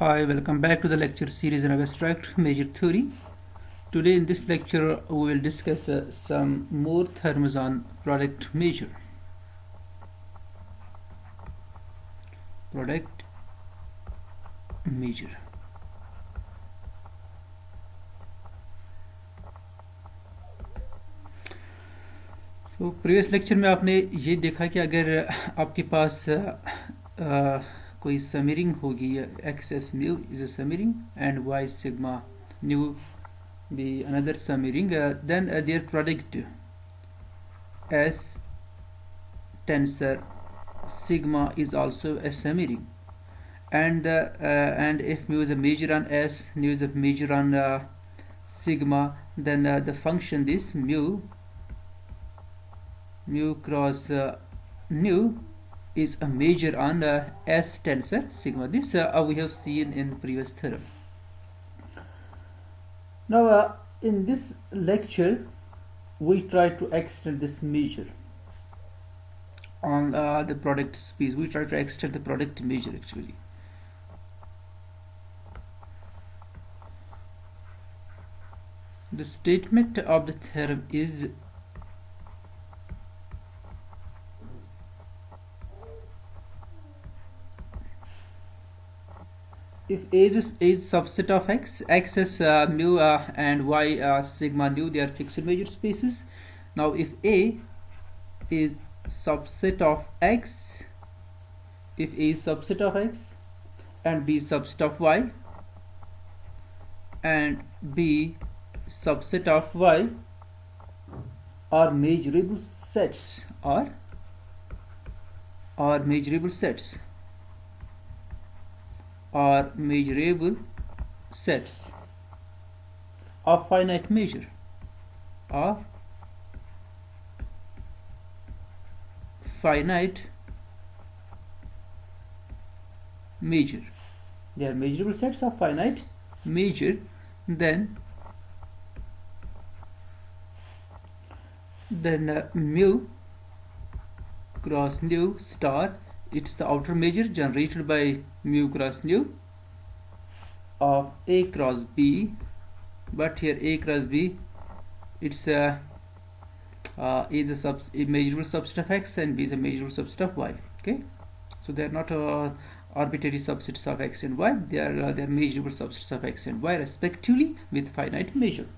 Hi, welcome back to the lecture series on abstract measure theory. Today in this lecture we will discuss some more terms on product measure. Product measure. तो previous lecture में आपने ये देखा कि अगर आपके पास कोई semiring होगी X S mu is a semiring and Y sigma nu be another summering, then their product S tensor sigma is also a summering, and if mu is a measure on S, mu is a measure on sigma, then the function this mu cross nu is a measure on S tensor sigma. This we have seen in previous theorem. Now in this lecture we try to extend this measure on the product space. We try to extend the product measure actually. The statement of the theorem is if A is subset of X, X is mu and Y sigma nu, they are fixed measure spaces. Now if A is subset of X, if A is subset of X and B is subset of Y and B subset of Y are measurable sets or measurable sets or measurable sets of finite measure of finite measure. They are measurable sets of finite measure. Then mu cross nu star, it's the outer measure generated by mu cross nu of A cross B, but here A cross B it's is a measurable subset of X and B is a measurable subset of Y. Okay, so they are not arbitrary subsets of X and Y, they are measurable subsets of X and Y respectively with finite measure.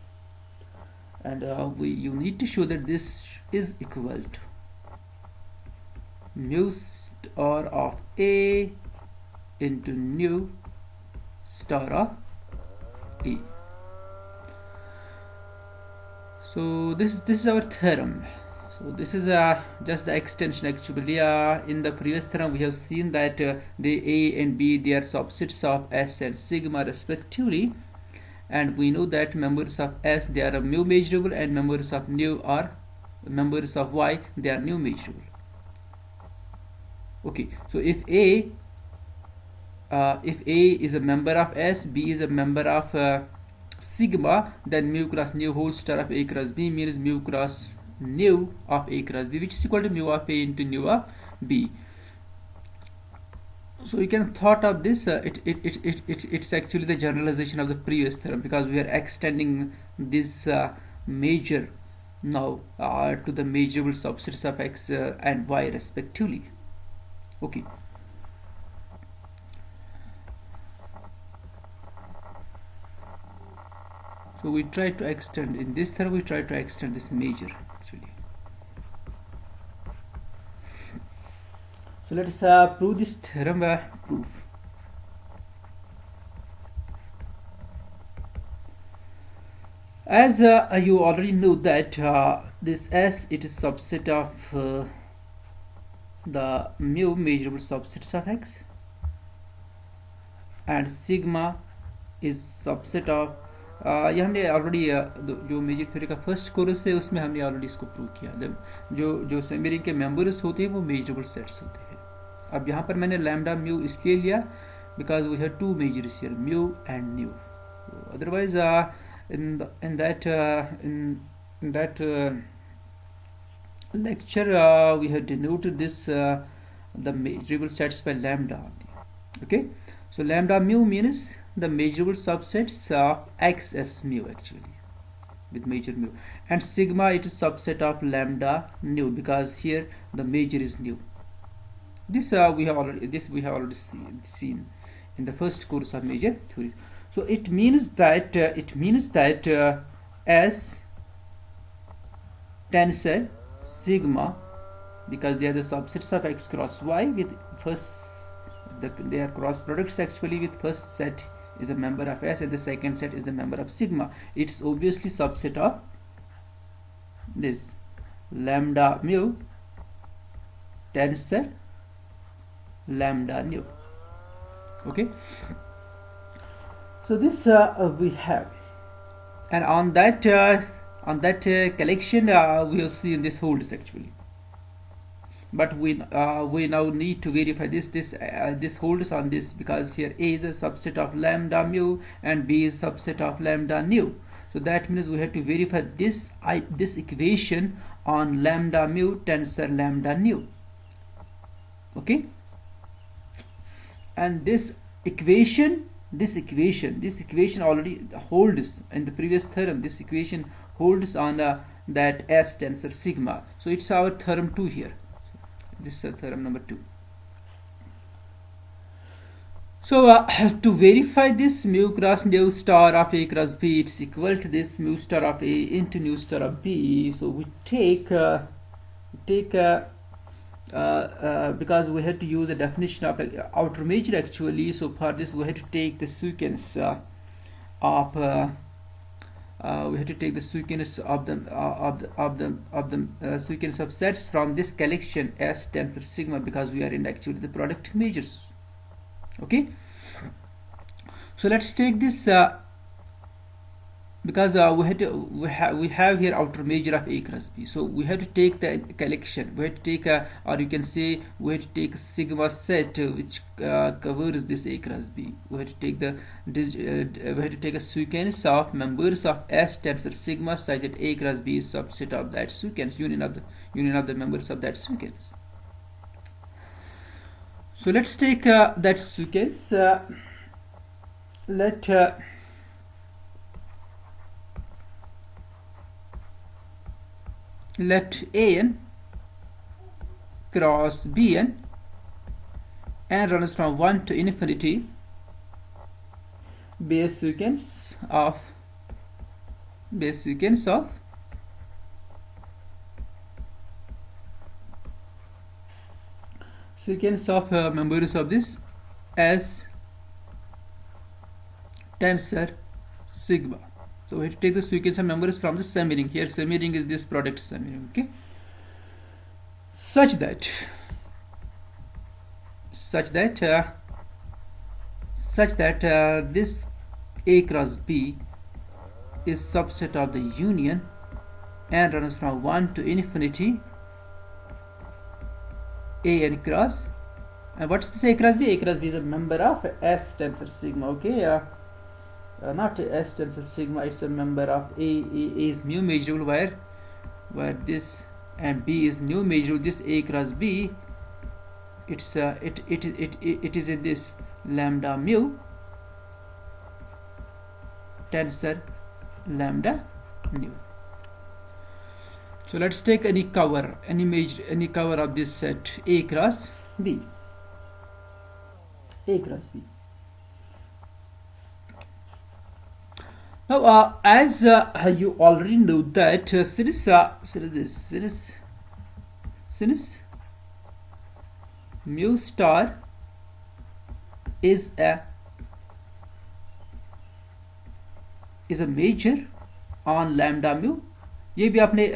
And you need to show that this is equal to mu star of A into nu star of E. So this is our theorem. So this is just the extension actually. In the previous theorem we have seen that the A and B, they are subsets of S and sigma respectively, and we know that members of S, they are mu measurable, and members of nu are members of Y, they are nu measurable. Okay, so if A is a member of S, B is a member of sigma, then mu cross nu whole star of A cross B means mu cross nu of A cross B, which is equal to mu of A into nu of B. So you can thought of this, it's actually the generalization of the previous theorem, because we are extending this measure now to the measurable subsets of X and Y respectively. Okay. So we try to extend, in this theorem we try to extend this measure actually. So let us prove this theorem proof. As you already know that this S, it is subset of the mu measurable subsets of X, and sigma is subset of ये हमने already जो major theory का first course है उसमें हमने already इसको prove किया। जो समीरिंग के मेंबर्स होते हैं वो मेजरेबल सेट्स होते हैं। अब यहाँ पर मैंने लैम्डा म्यू इसलिए लिया because we have two measures here, mu and nu. Otherwise in that lecture we have denoted this the measurable sets by lambda. Okay, So lambda mu means the measurable subsets of X as mu actually, with major mu, and sigma it is subset of lambda nu, because here the major is nu. This we have already seen in the first course of major theory. So it means that S tensor sigma, because they are the subsets of X cross Y with first they are cross products actually, with first set is a member of S and the second set is the member of sigma. It's obviously subset of this lambda mu tensor lambda nu. Okay, so this we have, and on that collection we have seen this holds actually, but we now need to verify this holds on this, because here A is a subset of lambda mu and B is subset of lambda nu. So that means we have to verify this equation on lambda mu tensor lambda nu. Okay, and this equation already holds in the previous theorem. This equation holds on that S tensor sigma. So it's our theorem 2 here. This is theorem number 2. So to verify this mu cross nu star of A cross B, it's equal to this mu star of A into nu star of B. So we take because we had to use a definition of outer major actually. So for this we had to take the sequence of the sequence of sets from this collection S tensor sigma, because we are in actually the product measures. Okay, so let's take this because we have here outer major of A cross B. So we have to take the collection. We have to take or you can say we have to take a sigma set which covers this A cross B. We have to take a sequence of members of S tensor sigma such that A cross B is subset of that sequence, union of the members of that sequence. So let's take that sequence. Let An cross Bn and runs from 1 to infinity be a sequence of members of this S tensor sigma. So we have to take the sequence of members from the sum-ring. Here sum-ring is this product sum-ring. Okay, such that this A cross B is subset of the union and runs from 1 to infinity An cross. And what's this A cross B? A cross B is a member of S tensor sigma. Okay, not S tensor sigma, it's a member of A is mu measurable where this, and B is nu measurable. This A cross B, it is in this lambda mu tensor lambda nu. So let's take any cover of this set A cross B. Now, as you already know that since mu star is a major on lambda mu, ये भी आपने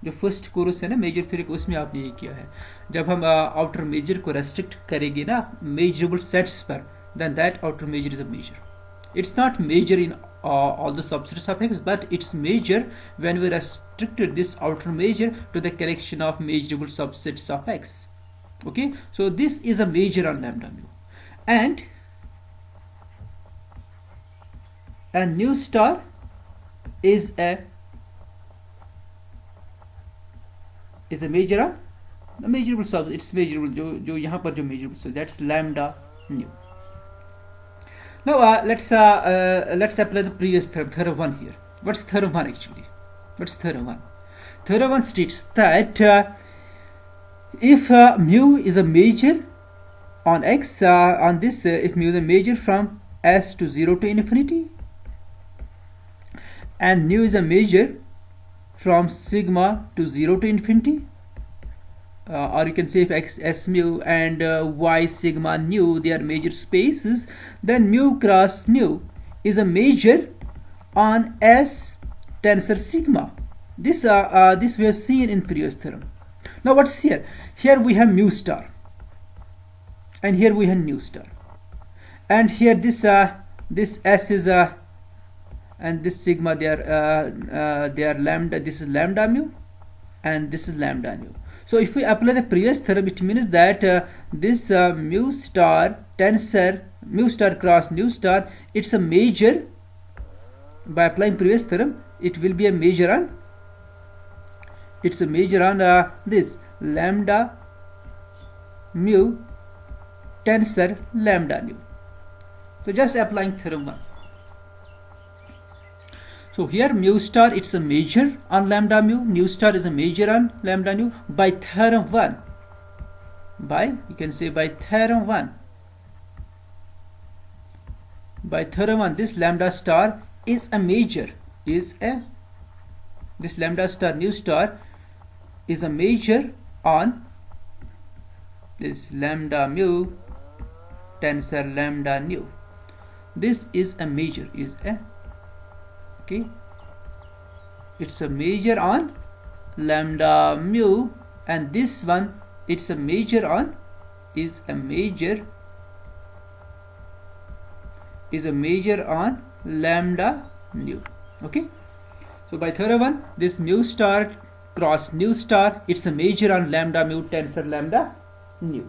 जो first course है ना major theory को, उसमें आपने ये किया है. जब हम आउटर मेजर को रेस्ट्रिक्ट करेंगे ना मेजरेबल सेट्स पर, then that outer major is a major. It's not major in all the subsets of X, but it's major when we restricted this outer major to the collection of measurable subsets of X. Okay, so this is a major on lambda mu, and nu star is a major on the measurable subset. It's measurable जो यहाँ पर जो measurable, so that's lambda nu. Now let's apply the previous theorem 1 here. What's theorem 1 actually? What's theorem 1? Theorem 1 states that if mu is a measure on x, on this, if mu is a measure from s to 0 to infinity, and nu is a measure from sigma to 0 to infinity, or you can say if x s mu and y sigma nu, they are measure spaces, then mu cross nu is a measure on s tensor sigma. This we have seen in previous theorem. Now what's here? Here we have mu star, and here we have nu star, and here this s is and this sigma, they are lambda. This is lambda mu, and this is lambda nu. So if we apply the previous theorem, it means that this mu star tensor, mu star cross nu star, it's a measure. By applying previous theorem, it will be a measure on, it's a measure on this lambda mu tensor lambda nu. So just applying theorem 1. So here mu star, it's a measure on lambda mu, nu star is a measure on lambda nu. By theorem 1, you can say by theorem 1, this lambda star is a measure, this lambda star nu star is a measure on this lambda mu tensor lambda nu. This is a measure, okay, it's a measure on lambda mu, and this one, it's a measure on, is a measure on lambda nu. Okay, so by theorem 1, this mu star cross nu star, it's a measure on lambda mu tensor lambda nu.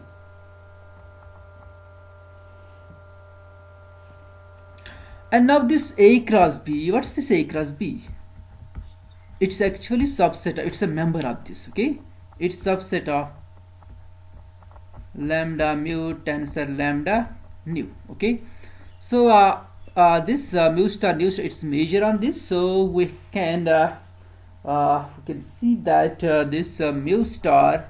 And now this A cross B, what's this A cross B? It's actually subset, it's a member of this, okay? It's subset of lambda mu tensor lambda nu, okay? So this mu star nu star, it's measure on this, so we can see that this mu star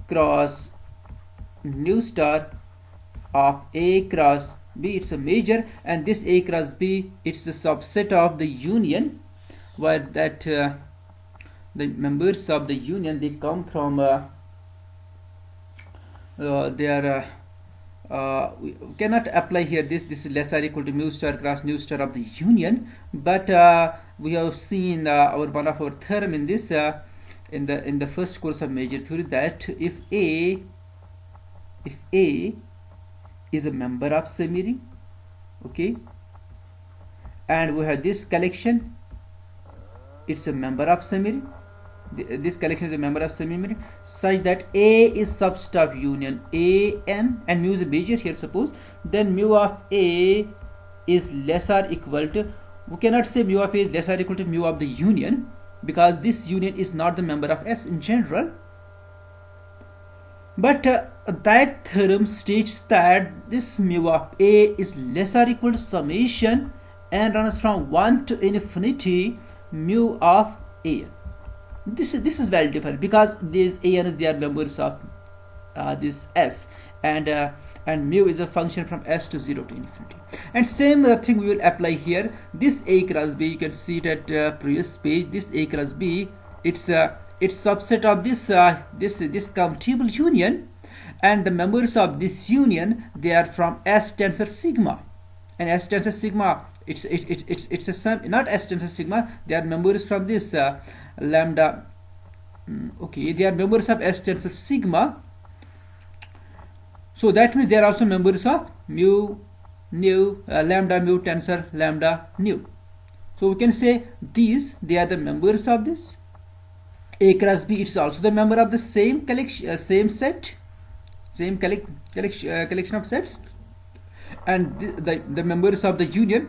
cross nu star of A cross B, it's a measure, and this A cross B, it's the subset of the union, where that the members of the union, they come from we cannot apply here this is less or equal to mu star cross nu star of the union, but we have seen one of our theorem in this in the first course of major theory, that if A is a member of semi-ring, okay, and we have this collection, it's a member of semi-ring, this collection is a member of semi-ring, such that A is subset of union An, and mu is a measure here, suppose, then mu of A is less or equal to, we cannot say mu of A is less or equal to mu of the union, because this union is not the member of S in general. But that theorem states that this mu of A is less or equal to summation and runs from 1 to infinity mu of A. This is very different, because these An's, they are members of this S, and mu is a function from S to 0 to infinity. And same thing we will apply here. This A cross B, you can see it at previous page. This A cross B, it's subset of this this commutable union, and the members of this union, they are from S tensor sigma, and S tensor sigma, it's a sum, not S tensor sigma, they are members from this lambda, okay, they are members of S tensor sigma, so that means they are also members of mu nu lambda mu tensor lambda nu. So we can say these, they are the members of this A cross B. It's also the member of the same collection, same set, same collection of sets, and the members of the union,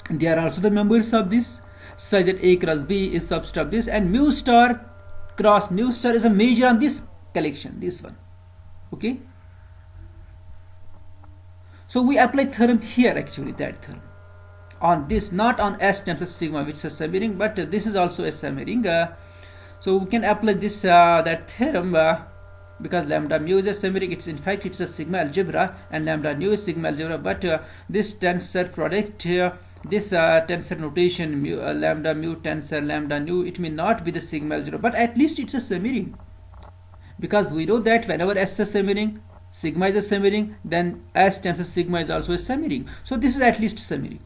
they are also the members of this, such that A cross B is subset of this, and mu star cross nu star is a measure on this collection, this one, okay. So we apply theorem here, actually, that theorem on this, not on S times sigma, which is a sum-ring, but this is also a sum-ring. So we can apply this that theorem because lambda mu is a sum-ring. It's in fact it's a sigma algebra, and lambda nu is sigma algebra. But this tensor product, this tensor notation, lambda mu tensor lambda nu, it may not be the sigma algebra, but at least it's a sum-ring, because we know that whenever S is a sum-ring, sigma is a sum-ring, then S tensor sigma is also a sum-ring. So this is at least sum-ring.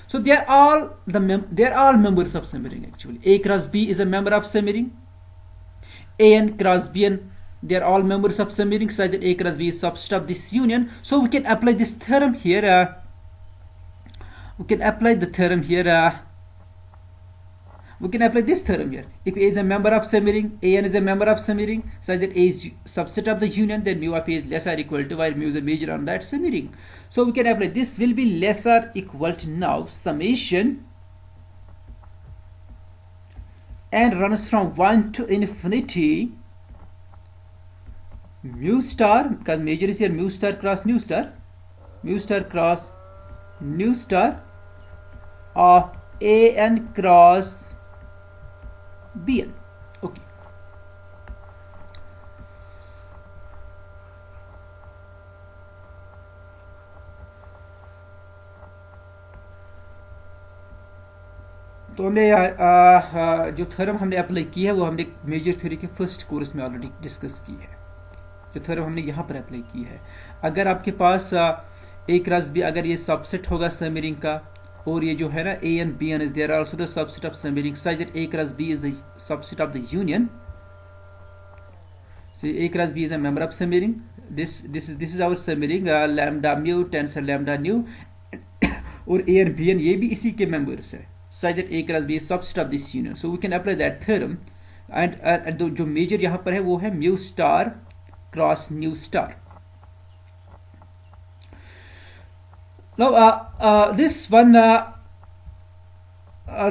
So they are all members of sum-ring, actually. A cross B is a member of sum-ring. AN cross BN, they are all members of sum-ring, such that A cross B is subset of this union. So we can apply this theorem here. We can apply the theorem here. We can apply this theorem here. If A is a member of sum-ring, AN is a member of sum-ring, such that A is subset of the union, then mu of A is less or equal to, while mu is a major on that sum-ring. So we can apply this will be less or equal to now summation and runs from 1 to infinity mu star, because major is here, mu star cross nu star, mu star cross nu star of AN cross BN. Okay. तो हमने जो theorem हमने apply की है वो हमने major theory के first course में ऑलरेडी डिस्कस की है. जो थ्योरम हमने यहाँ पर अप्लाई की है, अगर आपके पास ए क्रॉस बी अगर ये सबसेट होगा सम-ring का, और ये जो है ना A and B and they are also the subset of sum-ring, such that A cross B is the subset of the union. So A cross B is a member of sum-ring. This is our sum-ring, lambda mu tensor lambda nu, और A and B and ये भी इसी के members है, such that A cross B is subset of this union. So we can apply that theorem, and जो major यहाँ पर है वो है mu star cross nu star. Now this one,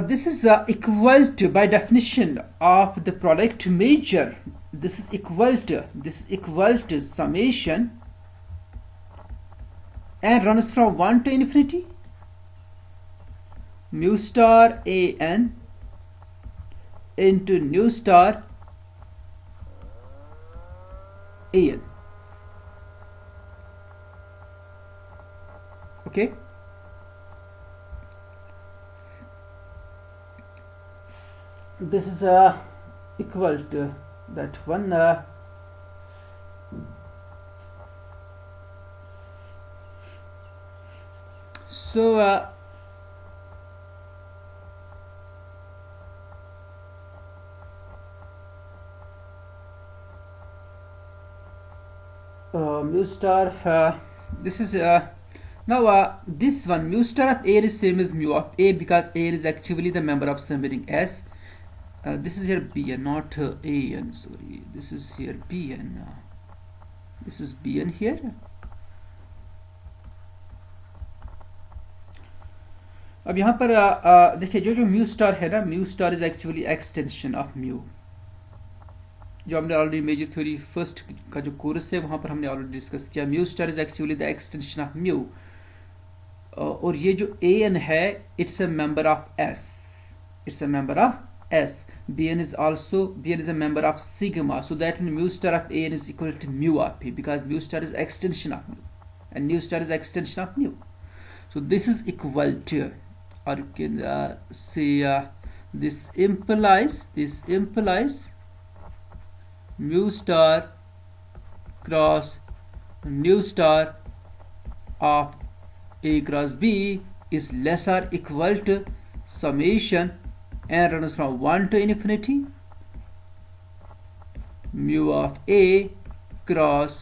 this is equal to, by definition of the product major, this is equal to summation and runs from 1 to infinity mu star AN into nu star AN. Okay. This is equal to that one. So mu star, this is now this one mu star of A is same as mu of A, because A is actually the member of sum-ring S. This is here Bn, not An, sorry, this is here Bn, this is Bn here. अब यहाँ पर देखिए जो mu star है ना, mu star is actually extension of mu, जो हमने already major theory first का जो कोर्स है वहाँ पर हमने ऑलरेडी डिस्कस किया. Mu star is actually the extension of mu, और ये जो ए एन है it's a member of S, it's a member of S. Bn is a member of sigma, so that mu star of An is equal to mu of P, because mu star is extension of mu and nu star is extension of mu. So this is equal to, or you can say this implies mu star cross nu star of A cross B is less or equal to summation and runs from 1 to infinity mu of A cross,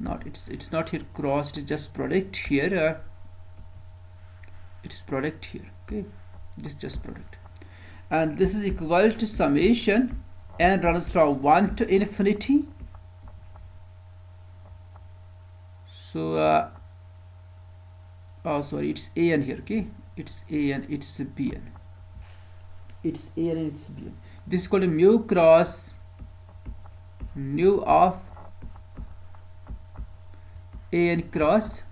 it's not here cross, it is just product here, it's product here, okay, this is just product, and this is equal to summation and runs from 1 to infinity. So oh sorry, it's An here, okay, it's An, it's Bn, it's A and it's B. This is called a mu cross nu of A n cross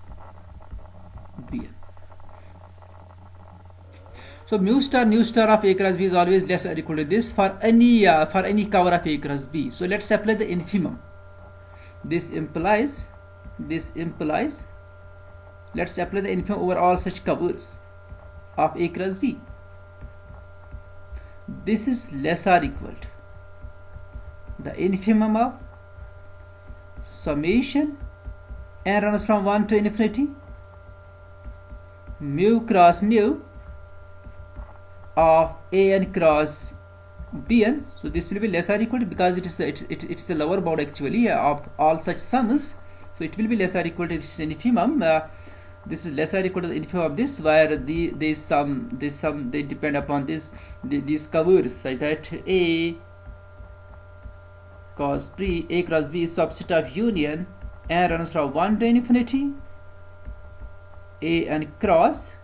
Bn. So mu star of A cross B is always less or equal to this for any cover of A cross B. So let's apply the infimum. This implies let's apply the infimum over all such covers of A cross B. This is less or equal to the infimum of summation n runs from 1 to infinity mu cross nu of an cross bn. So this will be less or equal to, because it's the lower bound actually of all such sums, so it will be less or equal to this infimum. This is less or equal to the infimum of this, where this sum they depend upon these covers, such that A cross B is subset of union n runs from 1 to infinity an cross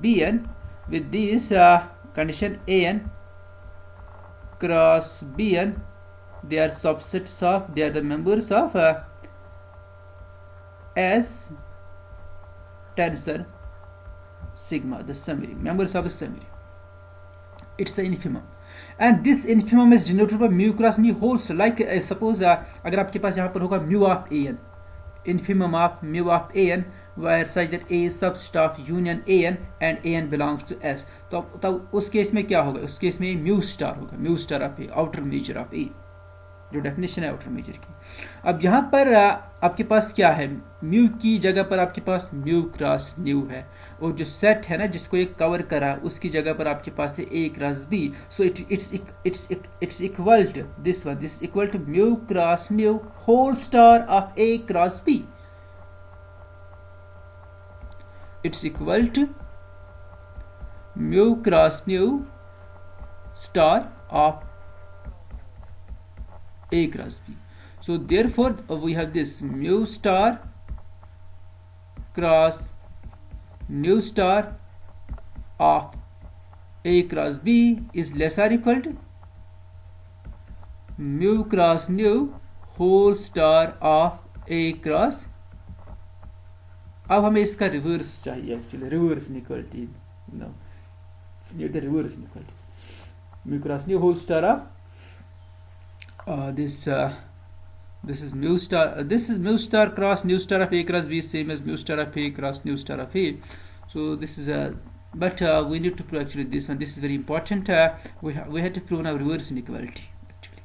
bn, with this condition an cross bn, they are subsets of, they are the members of S tensor sigma, the summary, members of the summary. It's the infimum, and this infimum is denoted by mu cross nu whole star. Like suppose अगर आपके पास यहाँ पर होगा mu of an, infimum of mu of an, where such that A is subset of union an and an belongs to S. तो उस case में क्या होगा? उस केस में mu star होगा, mu star of A, outer measure of A, जो definition है आउटर मेजर की. अब यहाँ पर आपके पास क्या है? म्यू की जगह पर आपके पास म्यू क्रॉस न्यू है, और जो सेट है ना जिसको एक कवर करा उसकी जगह पर आपके पास है A cross B. So it's equal to this one, this equal to mu cross nu whole star of A cross B. It's equal to mu cross nu star of A cross B. So therefore we have this mu star cross nu star of A cross B is less or equal to mu cross nu whole star of A cross. अब हमें इसका reverse चाहिए, actually reverse inequality, know the reverse inequality. mu cross nu whole star of this is mu star, this is mu star cross nu star of A cross B is same as mu star of A cross nu star of A. So this is but we need to prove actually this one. This is very important. We had to prove now reverse inequality actually,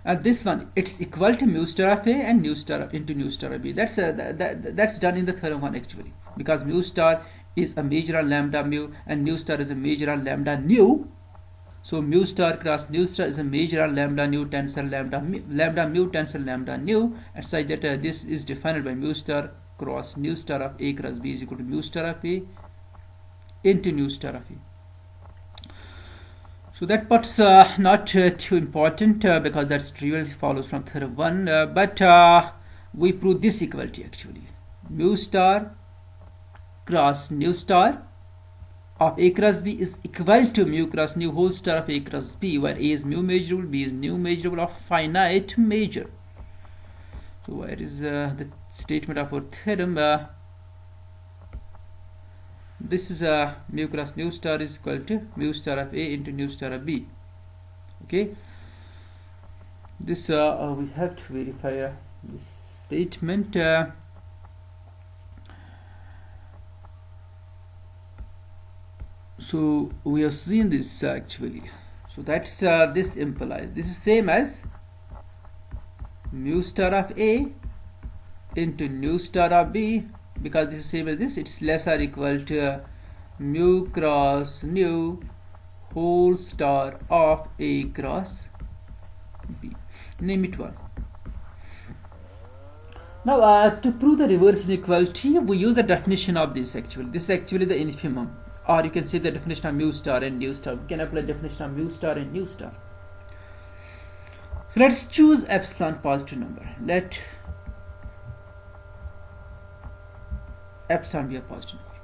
and this one it's equal to mu star of A and nu star into nu star of B. That's done in the theorem 1 actually, because mu star is a measure on lambda mu and nu star is a measure on lambda nu. So mu star cross nu star is a measure on lambda nu tensor lambda mu tensor lambda nu, and such that this is defined by mu star cross nu star of A cross B is equal to mu star of A into nu star of A. So that part's not too important because that's trivial, follows from theorem 1, but we prove this equality actually. Mu star cross nu star of A cross B is equal to mu cross nu whole star of A cross B, where A is mu measurable, B is nu measurable of finite measure. So where is the statement of our theorem? This is mu cross nu star is equal to mu star of A into nu star of B. Okay, this we have to verify this statement. So we have seen this actually. So that's this implies this is same as mu star of A into nu star of B, because this is same as this. It's less or equal to mu cross nu whole star of A cross B. Name it one. Now to prove the reverse inequality, we use the definition of this actually. This is actually the infimum, or you can say the definition of mu star and nu star. We can apply definition of mu star and nu star. So let's choose epsilon positive number. Let epsilon be a positive number.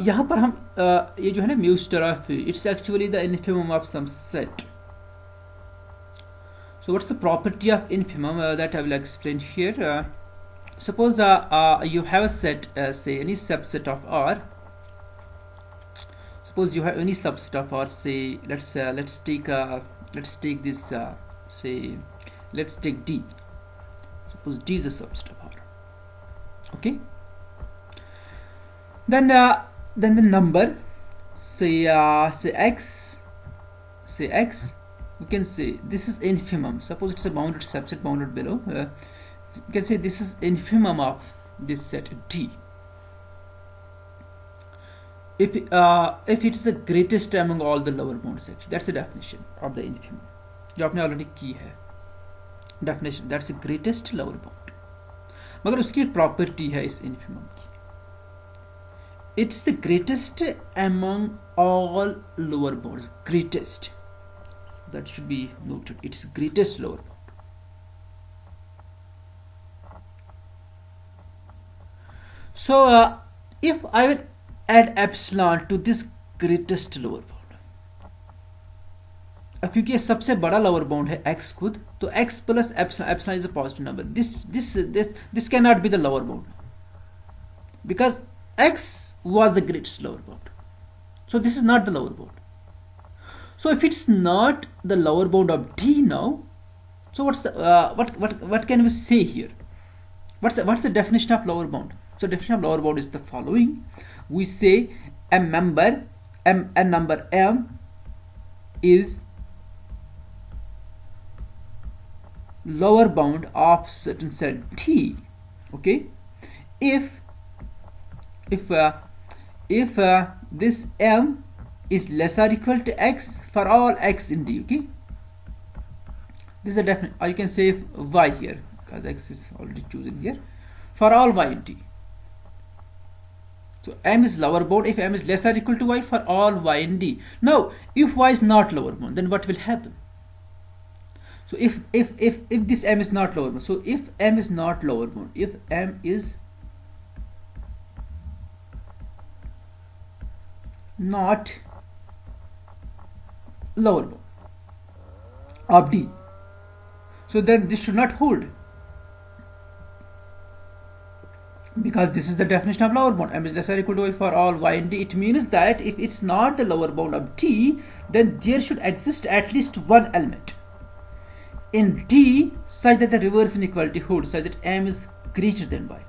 यहाँ पर हम ये जो है ना mu star of, it's actually the infimum of some set. So what's the property of infimum that I will explain here. Suppose you have a set, say any subset of R. Suppose you have any subset of R. Say let's take this say let's take D. Suppose D is a subset of R. Okay. Then the number say X. Say X. You can say this is infimum. Suppose it's a bounded subset bounded below. You can say this is infimum of this set D. If it's the greatest among all the lower bounds, actually that's the definition of the infimum. जो आपने already की है definition, that's the greatest lower bound. मगर उसकी एक property है इस infimum की. It's the greatest among all lower bounds. Greatest. That should be noted. It's greatest lower bound. So if I will add epsilon to this greatest lower bound, अब क्योंकि ये सबसे बड़ा lower bound है x खुद, तो x plus epsilon is a positive number. This cannot be the lower bound because x was the greatest lower bound. So this is not the lower bound. So if it's not the lower bound of D now, so what's the what can we say here? What's the definition of lower bound? So definition of lower bound is the following. We say a number m is lower bound of certain set T. Okay, if this m is less or equal to x for all x in D. Okay, this is a definite, or you can say y here because x is already chosen here, for all y in D. So m is lower bound if m is less or equal to y for all y in D. Now if y is not lower bound, then what will happen? So if this m is not lower bound, so if m is not lower bound, if m is not lower bound of D, so then this should not hold, because this is the definition of lower bound. M is less or equal to y for all y in D. It means that if it's not the lower bound of T, then there should exist at least one element in D such that the reverse inequality holds, such that m is greater than y.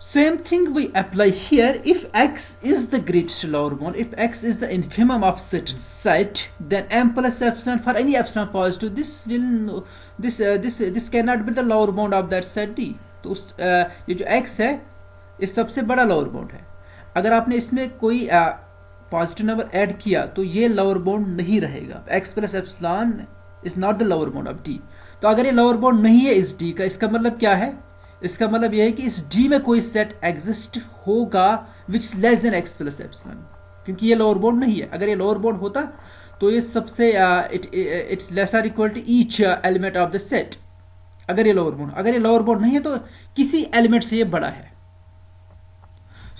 Same thing we apply here. If x is the greatest lower bound, if x is the infimum of certain set, then m plus epsilon for any epsilon positive, this cannot be the lower bound of that set D. तो ये जो x है इस सबसे बड़ा lower bound है. अगर आपने इसमें कोई पॉजिटिव नंबर ऐड किया तो ये लोअर बाउंड नहीं रहेगा. x plus epsilon is not the lower bound of d. तो अगर ये लोअर बाउंड नहीं है इस d का, इसका मतलब क्या है? इसका मतलब यह है कि इस d में कोई सेट एग्जिस्ट होगा which is less then x plus epsilon, क्योंकि ये लोअर बाउंड नहीं है. अगर ये लोअर बाउंड होता तो ये सबसे it's less or equal to each element of the set. अगर ये लोअर बाउंड नहीं है तो किसी एलिमेंट से ये बड़ा है.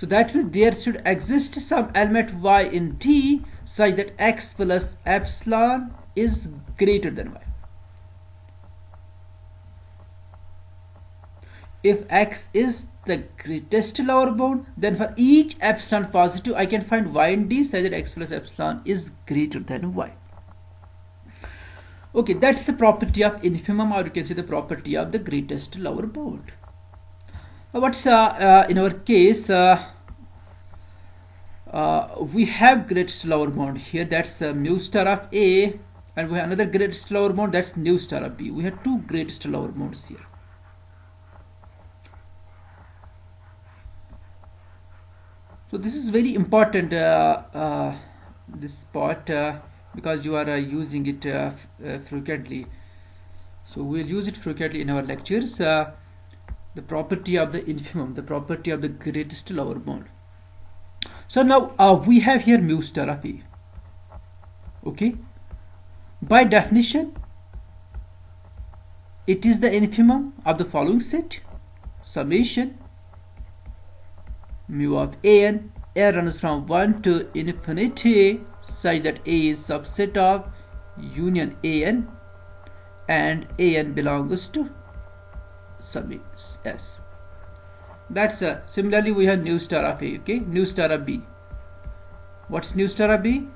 So that means there should exist some element y in D such that x plus epsilon is greater than y. If x is the greatest lower bound, then for each epsilon positive I can find y in D such that x plus epsilon is greater than y. Okay, that's the property of infimum, or you can say the property of the greatest lower bound. What's in our case we have greatest lower bound here, that's mu star of A, and we have another greatest lower bound, that's mu star of B. We have two greatest lower bounds here. So this is very important, this part, because you are using it frequently. So we'll use it frequently in our lectures. The property of the infimum, the property of the greatest lower bound. So now we have here mu star of A. Okay, by definition it is the infimum of the following set: summation mu of an n runs from 1 to infinity such that A is subset of union an and an belongs to sum S. That's similarly we have nu star of A, okay, nu star of B. What's nu star of B?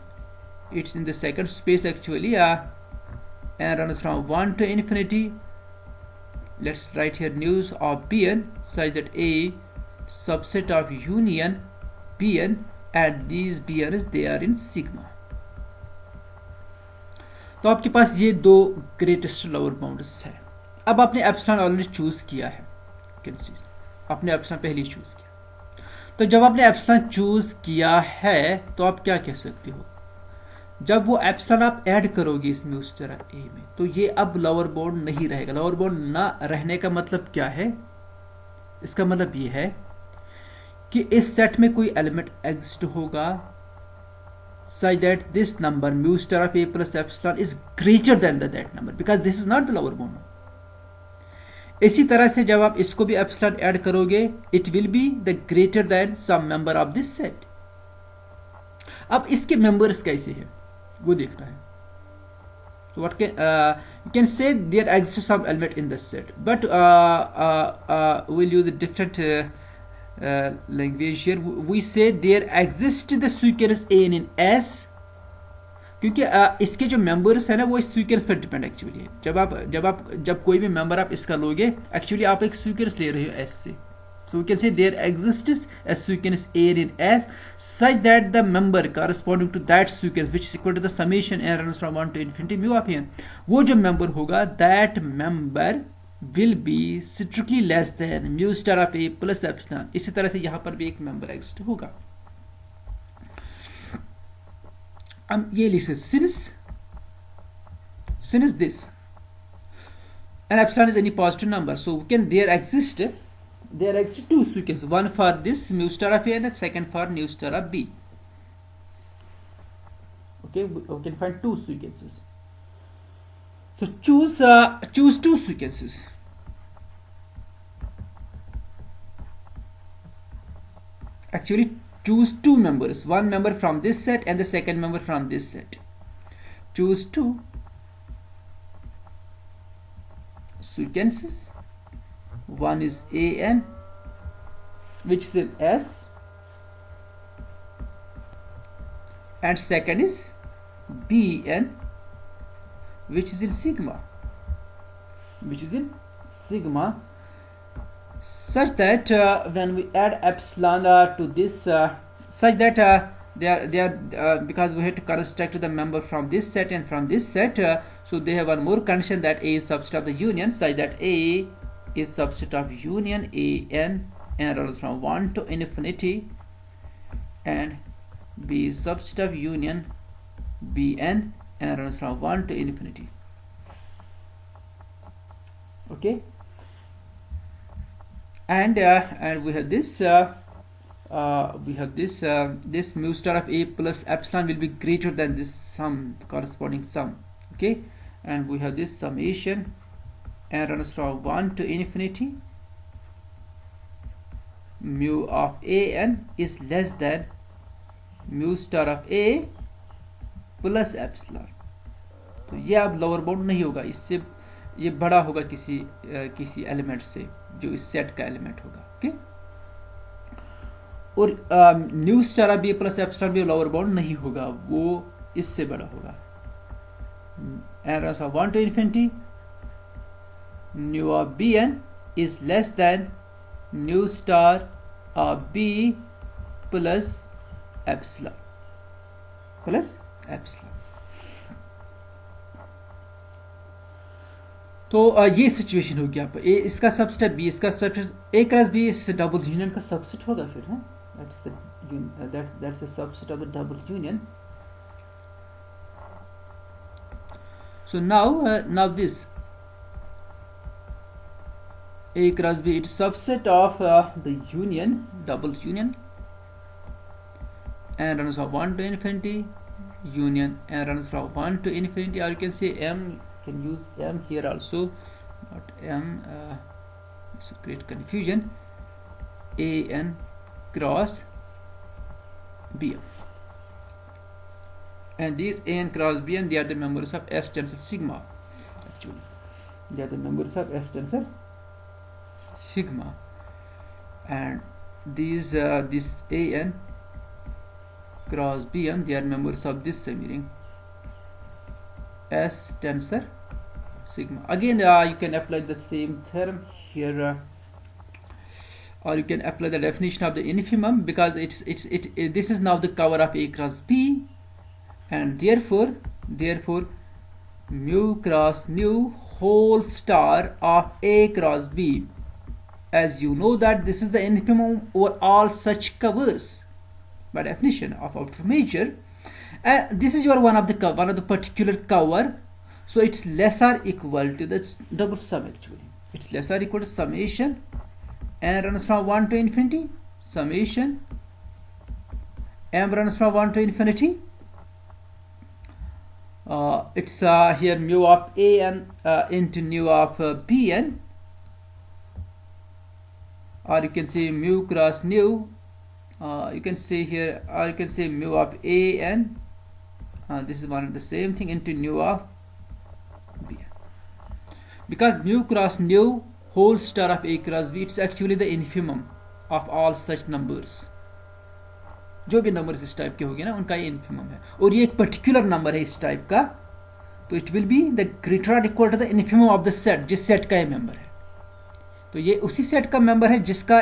It's in the second space actually. N runs from 1 to infinity. Let's write here nu of Bn such that A subset of union Bn and these Bn's they are in sigma. तो आपके पास ये दो greatest lower bounds है. अब आपने epsilon already choose किया है, आपने एप्सिलॉन पहले चूज किया. तो जब आपने एप्सिलॉन चूज किया है तो आप क्या कह सकते हो, जब वो एप्सिलॉन आप ऐड करोगे इसमें उस तरह ए में, तो ये अब लोअर बाउंड नहीं रहेगा. लोअर बाउंड ना रहने का मतलब क्या है, इसका मतलब ये है कि इस सेट में कोई एलिमेंट एग्जिस्ट होगा such that this number mu star of A plus epsilon is greater than that number because this is not the lower bound. इसी तरह से जब आप इसको भी epsilon ऐड करोगे it will be the greater than some member of this set. अब इसके members कैसे हैं वो देखना है. So what can you can say there exists some element in the set, but we'll use a different language here. We say there exists the sequence n in S, क्योंकि इसके जो मेंबर्स है ना वो इस सीक्वेंस पर depend actually है. जब कोई भी मेंबर आप इसका लोगे एक्चुअली आप एक सीक्वेंस ले रहे हो S से. So we can say there exists a sequence n in S such that the member corresponding to that sequence which is equal to the summation n runs from 1 to infinity mu of n, वो जो member होगा that member will be strictly less than mu star of A plus epsilon. इसी तरह से यहाँ पर भी एक मेंबर एग्जिस्ट होगा. हम ये लिखे since this and epsilon is any positive number, so we can there exist two sequences, one for this mu star of A and the second for mu star of B. Okay, we can find two sequences. So choose two sequences. Actually choose two members, one member from this set and the second member from this set. Choose two sequences. One is an which is in S and second is Bn which is in sigma, such that when we add epsilon to this such that they are because we have to construct the member from this set and from this set, so they have one more condition that A is subset of the union such that A is subset of union an and runs from 1 to infinity and B is subset of union Bn and runs from 1 to infinity. Okay, and we have this this mu star of A plus epsilon will be greater than this sum, corresponding sum. Okay, and we have this summation and runs from 1 to infinity. Mu of an is less than mu star of A plus epsilon. तो ये अब lower bound नहीं होगा, इससे ये बड़ा होगा किसी एलिमेंट से जो इस सेट का एलिमेंट होगा. ओके, और nu star of B plus epsilon भी लोअर बाउंड नहीं होगा, वो इससे बड़ा होगा. Errors of 1 to infinity nu of B N is less than nu star of B plus epsilon तो ये सिचुएशन होगी. आप ए इसका सबसेट बी इसका सबसेट ए क्रॉस बी इस डबल यूनियन का सबसेट होगा फिर है. That's the subset of the double union. So now this A cross B, it's subset of the union, double union, and runs from 1 to infinity, union, and runs from 1 to infinity, or you can say M, you can use M here also, not M, it's a great confusion. A N cross Bm. And these an cross bn, they are the members of S tensor sigma. Actually, they are the members of S tensor sigma. And these this an cross bm, they are members of this semi-ring S tensor sigma. Again, you can apply the same theorem here, or you can apply the definition of the infimum, because this is now the cover of A cross B, and therefore mu cross nu whole star of A cross B. As you know that this is the infimum over all such covers by definition of outer measure. This is your one of the particular cover, so it's less or equal to the double sum. Actually, it's less or equal to summation n runs from 1 to infinity, summation m runs from 1 to infinity. It's here mu of an into nu of bn, or you can say mu cross nu. You can say here, or you can say mu of an. This is one of the same thing into nu of bn, because mu cross nu whole star of A cross B, it's actually the infimum of all such numbers. जो भी numbers इस type के होंगे ना, उनका ये infimum है, और ये एक पर्टिकुलर नंबर है इस टाइप का, तो it will be the greater और equal to the infimum of the set, जिस सेट का ये मेंबर है. तो ये उसी सेट का मेंबर है जिसका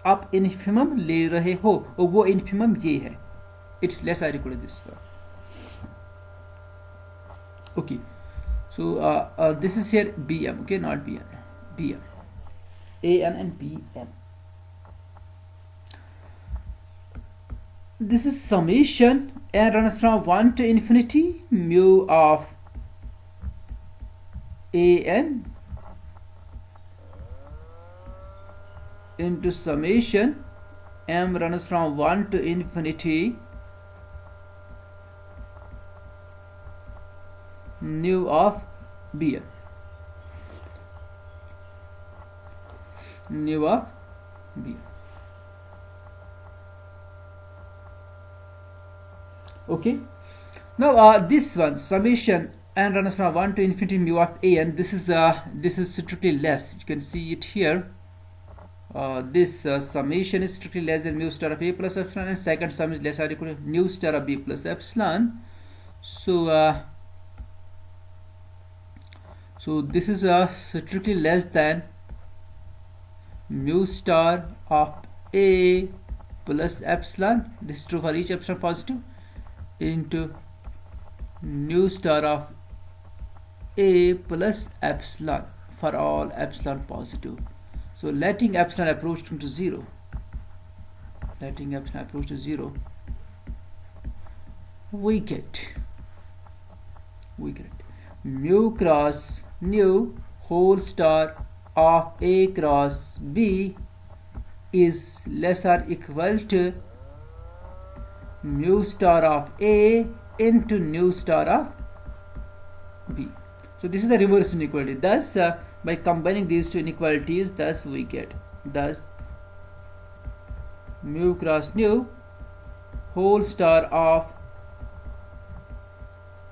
आप इन्फिमम ले रहे हो, और वो इन्फिमम ये है. इट्स लेस और equal to this. Okay, so this is here bm, okay, not bn, bm, an and bm. This is summation n runs from 1 to infinity mu of an into summation m runs from 1 to infinity nu of bn, nu of bn. Okay, now this one, summation n runs from 1 to infinity mu of an, this is strictly less. You can see it here. This summation is strictly less than mu star of A plus epsilon, and second sum is less or equal to nu star of B plus epsilon. So this is strictly less than mu star of A plus epsilon, this is true for each epsilon positive, into nu star of A plus epsilon for all epsilon positive. So letting epsilon approach to 0, we get mu cross nu whole star of A cross B is less or equal to mu star of A into nu star of B. So this is the reverse inequality. Thus by combining these two inequalities, thus we get mu cross nu whole star of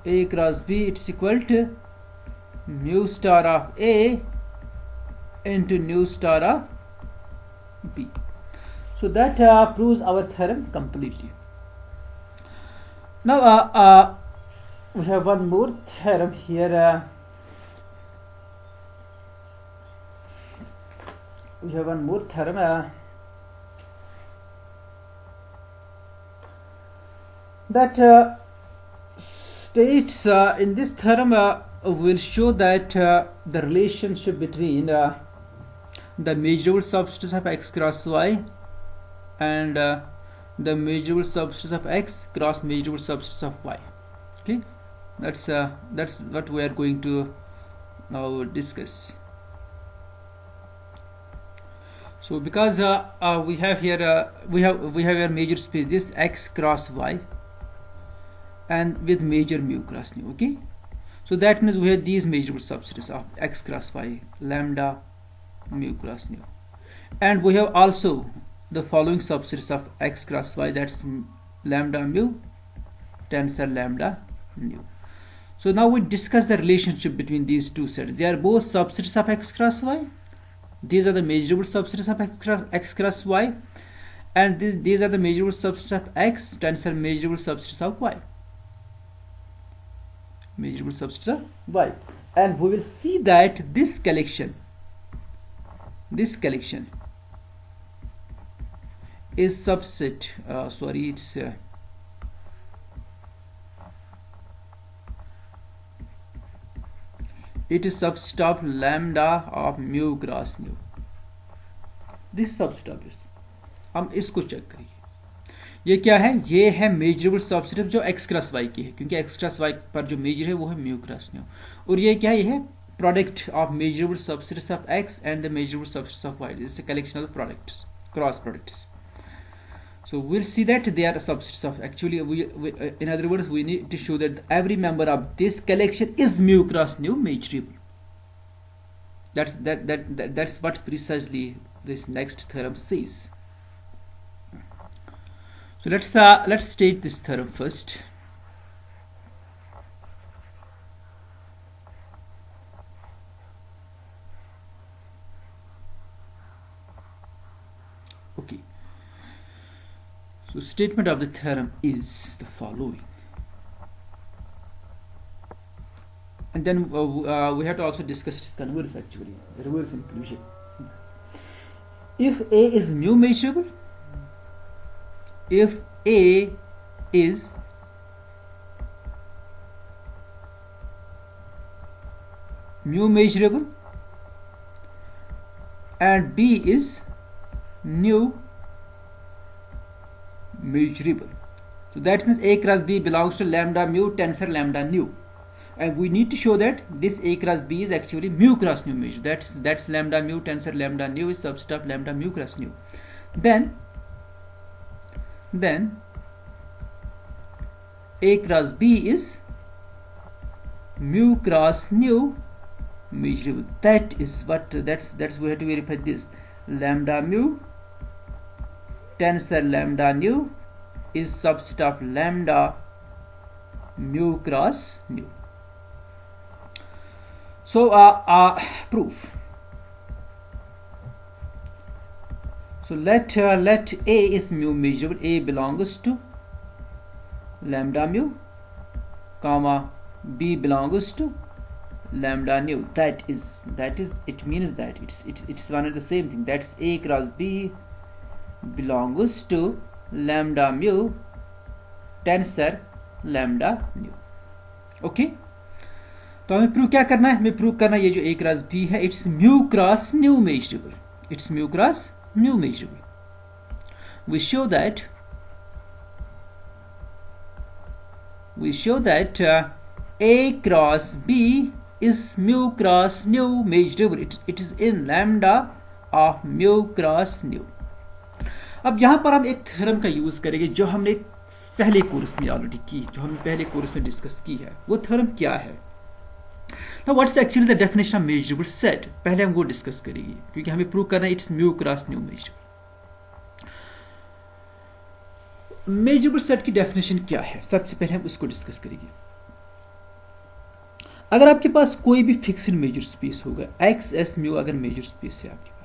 A cross B, it's equal to mu star of A into nu star of B. So that proves our theorem completely. Now we have one more theorem here. That states in this theorem will show that the relationship between the measurable substance of x cross y and the measurable substance of x cross measurable substance of y. Okay, that's what we are going to now discuss. So because we have here we have a major space, this x cross y, and with major mu cross nu. Okay, so that means we have these measurable subspaces of x cross y, lambda mu cross nu, and we have also the following subspaces of x cross y, that's lambda mu tensor lambda nu. So now we discuss the relationship between these two sets. They are both subsets of x cross y. These are the measurable subsets of x cross y, and these are the measurable subsets of x tensor measurable subsets of y. Measurable subsets of y, and we will see that this collection is subset. It is subset of lambda of mu cross nu. This subset of this. हम इसको check करिए. ये क्या है? ये है measurable subset जो x cross y की है, क्योंकि x क्रॉस y पर जो मेजर है वो है म्यू क्रॉस न्यू. और ये क्या है? ये है product of measurable subsets of x and the measurable subsets of y. This is a collection of the products, cross products. So we'll see that they are subsets of. Actually, in other words, we need to show that every member of this collection is mu cross nu measurable. That's what precisely this next theorem says. So let's state this theorem first. Okay. So statement of the theorem is the following. And then we have to also discuss its converse, actually, reverse inclusion. If A is mu measurable, if A is mu measurable and B is nu measurable, so that means A cross B belongs to lambda mu tensor lambda nu, and we need to show that this A cross B is actually mu cross nu measure. That's lambda mu tensor lambda nu is subset of lambda mu cross nu. Then A cross B is mu cross nu measurable. That's we have to verify this. Lambda mu tensor lambda nu is subset of lambda mu cross nu. So proof. So let A is mu measurable. A belongs to lambda mu, comma B belongs to lambda nu. That is it means that it's one and the same thing. That's A cross B belongs to lambda mu tensor lambda nu. Okay. तो हमें prove क्या करना है? हमें prove करना है ये जो A क्रॉस B है, it's mu cross new measurable. It's mu cross nu measurable. We show that A cross B is mu cross nu measurable. It is in lambda of mu cross nu. अब यहाँ पर हम एक theorem का use करेंगे जो हमने पहले कोर्स में ऑलरेडी की, जो हमने पहले कोर्स में डिस्कस की है. वो थ्योरम क्या है? Now what's actually the definition of measurable set? पहले हम वो डिस्कस करेंगे, क्योंकि हमें प्रूव करना है it's mu cross new measurable. Measurable set की डेफिनेशन क्या है? सबसे पहले हम उसको डिस्कस करेंगे. अगर आपके पास कोई भी फिक्स्ड मेजर स्पेस होगा, एक्स एस म्यू अगर मेजर स्पेस है आपके पास,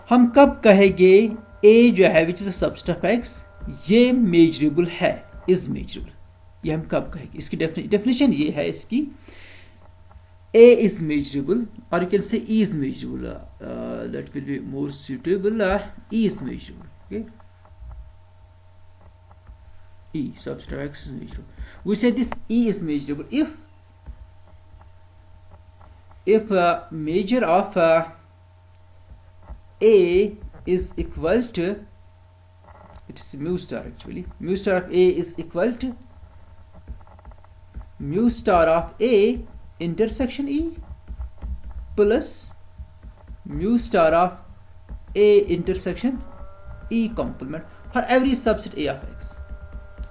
हम कब कहेंगे ए जो है which is a subset of x ये मेजरेबल है, इज मेजरेबल? ये हम कब कहेंगे? इसकी डेफिनेशन ये है इसकी, A is measurable, or you can say E is measurable. That will be more suitable. E is measurable. Okay. E subset of X is measurable. We say this E is measurable if measure of A is equal to, it's mu star actually. Mu star of A is equal to mu star of A intersection E plus mu star of A intersection E complement for every subset A of X.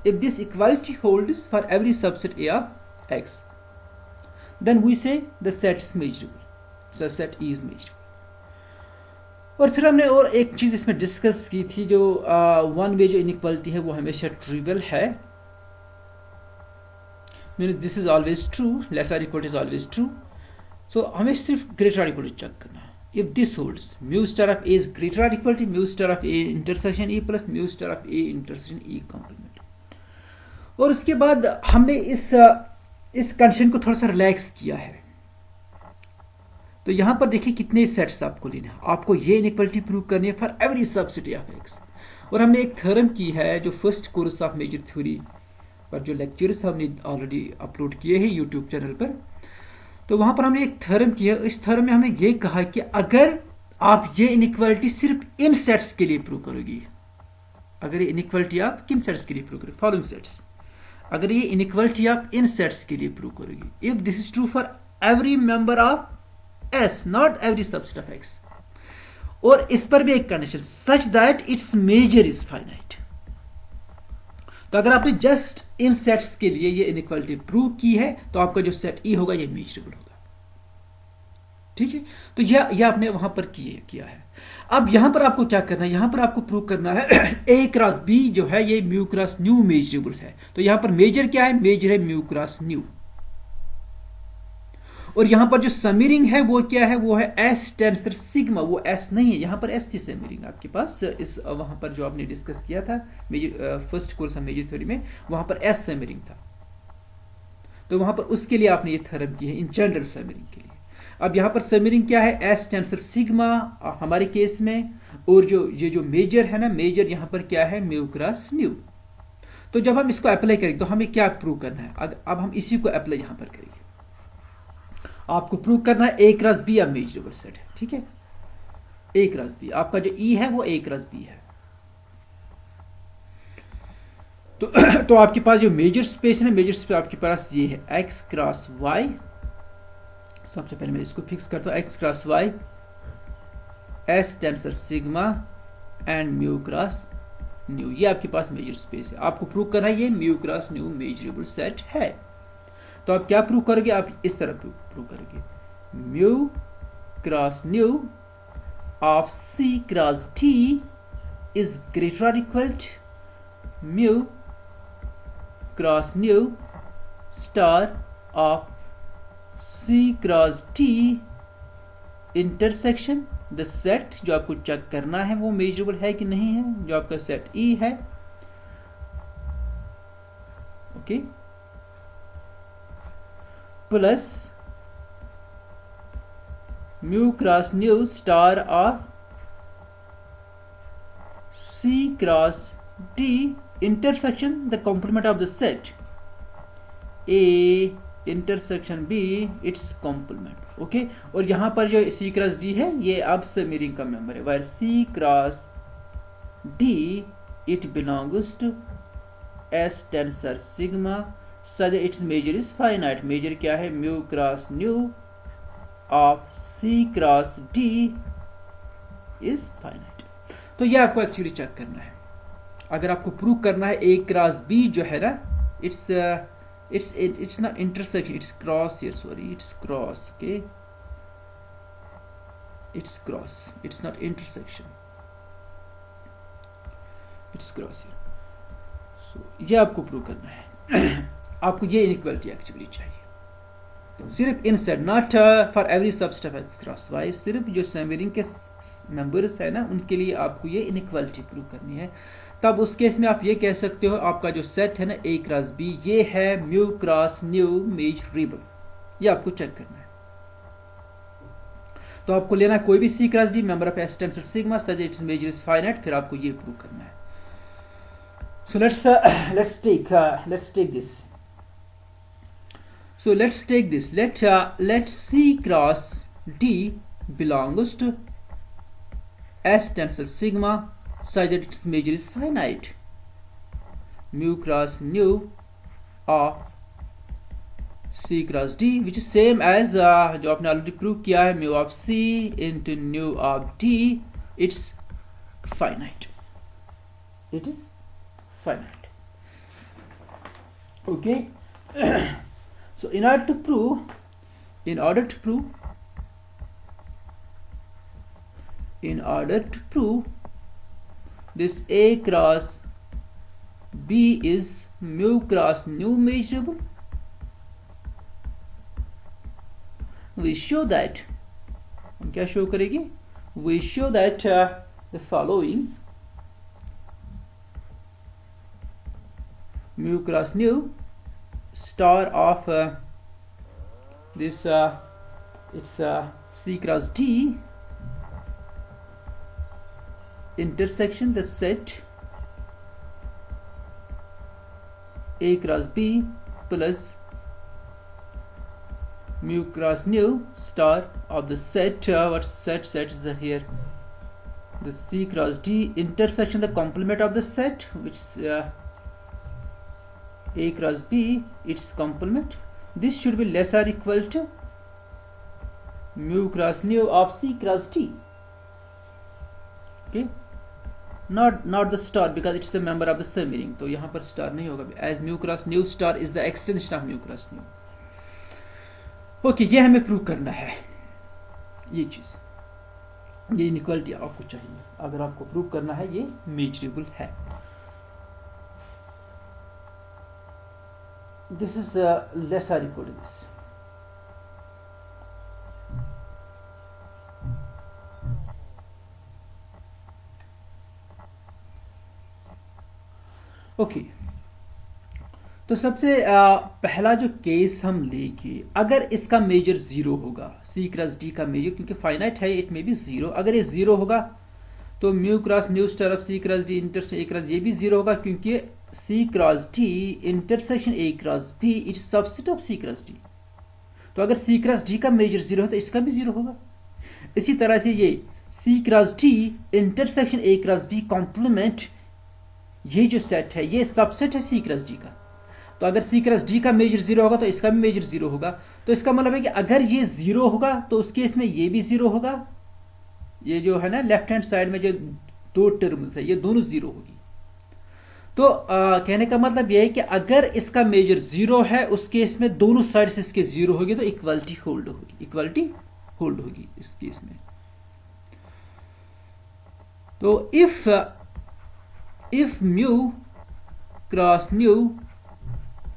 If this equality holds for every subset A of X, then we say the set is measurable. The set E is measurable. और फिर हमने और एक चीज़ इसमें discuss की थी, जो one way जो इनइक्वालिटी है वो हमेशा ट्रिवियल है, means this is always true, less or equal is always true. So हमें सिर्फ ग्रेटर आर इक्वल चेक करना है। If this holds mu star of A is greater or equal to mu star of A intersection E plus mu star of A intersection E complement. और उसके बाद हमने इस condition को थोड़ा सा रिलैक्स किया है। तो यहां पर देखिए कितने सेट्स आपको लेने हैं, आपको ये इनइक्वालिटी प्रूव करनी है for every subset of X. और हमने एक थ्योरम की है जो first course of measure theory पर जो लेक्चर्स हमने ऑलरेडी अपलोड किए हैं यूट्यूब चैनल पर, तो वहां पर हमने एक थ्योरम किया। इस थ्योरम में हमने ये कहा कि अगर आप ये इनइक्वालिटी सिर्फ इन सेट्स के लिए प्रूव करोगी, अगर ये इनइक्वालिटी आप किन सेट्स के लिए प्रूव करोगे, फॉलोइंग सेट्स, अगर ये इनइक्वालिटी आप इन सेट्स के लिए प्रूव करोगी, if this is true for every member of S, not every subset of X, और इस पर भी एक condition such that its measure is finite. तो अगर आपने जस्ट इन सेट्स के लिए ये इनइक्वालिटी प्रूव की है तो आपका जो सेट E होगा ये मेजरेबल होगा। ठीक है, तो यह आपने वहां पर किया है। अब यहां पर आपको क्या करना है, यहां पर आपको प्रूव करना है A क्रॉस B जो है ये म्यू क्रॉस न्यू मेजरेबल है। तो यहां पर मेजर क्या है, मेजर है म्यू क्रॉस न्यू। और यहां पर जो समीरिंग है वो क्या है, वो है एस टेंसर सिग्मा, वो एस नहीं है, यहां पर एस थी समीरिंग आपके पास, इस वहां पर जो आपने डिस्कस किया था first course of measure theory में, वहां पर एस समीरिंग था। तो वहां पर उसके लिए आपने ये थ्योरम की है इन जनरल समीरिंग के लिए। अब यहां पर समीरिंग क्या है, एस टेंसर सिग्मा हमारे केस में, और जो ये जो मेजर है ना, मेजर यहां पर क्या है म्यू क्रॉस न्यू। तो जब हम इसको अप्लाई करेंगे तो हमें क्या प्रूव करना है, अब हम इसी को अप्लाई यहां पर करेंगे। आपको प्रूव करना है ए क्रॉस बी अब मेजरेबल सेट है। ठीक है, ए क्रॉस बी, आपका जो ई है वो ए क्रॉस बी है। तो आपके पास जो मेजर स्पेस है ना, मेजर स्पेस आपके पास ये है एक्स क्रॉस वाई। सबसे पहले मैं इसको फिक्स करता हूं, X cross Y S tensor sigma and mu cross nu, ये आपके पास मेजर स्पेस है। आपको प्रूव करना है ये mu cross new measurable set है। तो आप क्या प्रूव करोगे, आप इस तरह प्रूव करोगे, mu cross nu of C cross T is greater और equal to mu cross nu star of C cross T intersection the set. जो आपको चेक करना है वो मेजरेबल है कि नहीं है, जो आपका सेट ई है। Okay, plus mu cross nu star of C cross D intersection the complement of the set A intersection B it's complement. Okay, और यहां पर जो सी क्रॉस डी है ये अब समीरिंग का मेंबर है, where C cross D it belongs to S tensor sigma such that its measure is finite। Measure क्या है, mu cross nu of C cross D is finite. तो ये आपको एक्चुअली चेक करना है। अगर आपको प्रूव करना है ए क्रॉस बी जो है ना, it's not intersection, it's cross here, sorry it's cross, okay it's cross, it's not intersection, it's cross here. So ये आपको प्रूव करना है। आपको ये इनइक्वालिटी एक्चुअली चाहिए, तो सिर्फ इन set, not for every subset of X cross Y, सिर्फ जो समीरिंग के मेंबर्स है ना उनके लिए आपको ये इनइक्वालिटी प्रूव करनी है। तब उस केस में आप ये कह सकते हो आपका जो सेट है ना ए क्रॉस बी ये है म्यू क्रॉस न्यू मेजरेबल, ये आपको चेक करना है। तो आपको लेना कोई भी C cross D member of S tensor sigma such that its measure is finite, फिर आपको ये प्रूव करना है। So let's take this. So let's take this. Let C cross D belongs to S tensor sigma such that its measure is finite. Mu cross nu of C cross D, which is same as जो आपने already prove किया है mu of C into nu of D. It's finite. It is finite. Okay. So in order to prove in order to prove this A cross B is mu cross nu measurable, we show that, हम क्या show करेंगे? We show that the following: mu cross nu star of this it's C cross D intersection the set A cross B plus mu cross nu star of the set what set is here, the C cross D intersection the complement of the set, which is A cross B, its complement. This should be less or equal to mu cross nu of C cross D. Okay, not the star because it's the member of the same ring. तो यहाँ पर star नहीं होगा, as mu cross nu star is the extension of mu cross nu. Okay, ये हमें prove करना है, ये चीज, ये इनइक्वालिटी आपको चाहिए अगर आपको प्रूव करना है ये मेजरेबल है. This is less or equal to this. Okay तो सबसे पहला जो केस हम लेंगे, अगर इसका मेजर जीरो होगा, सी क्रॉस डी का मेजर क्योंकि फाइनाइट है, इट में भी जीरो, अगर ये जीरो होगा तो mu cross nu star of C cross D intersection A cross ये भी जीरो होगा क्योंकि C cross D intersection A cross B is subset of C cross D. तो अगर सी क्रॉस डी का मेजर जीरो है तो इसका भी जीरो होगा. इसी तरह से ये C cross D intersection A cross B complement, ये जो सेट है ये सबसेट है सी क्रॉस डी का. तो अगर सी क्रॉस डी का मेजर जीरो होगा तो इसका भी मेजर जीरो होगा. तो इसका मतलब है कि अगर ये जीरो होगा तो उस केस में ये भी जीरो होगा. ये जो है ना लेफ्ट हैंड साइड में जो दो टर्म्स है ये दोनों जीरो होगी. तो कहने का मतलब यह है कि अगर इसका मेजर जीरो है उस केस में दोनों साइड से इसके जीरो होगी तो इक्वालिटी होल्ड होगी, इक्वालिटी होल्ड होगी इस केस में. तो if mu cross nu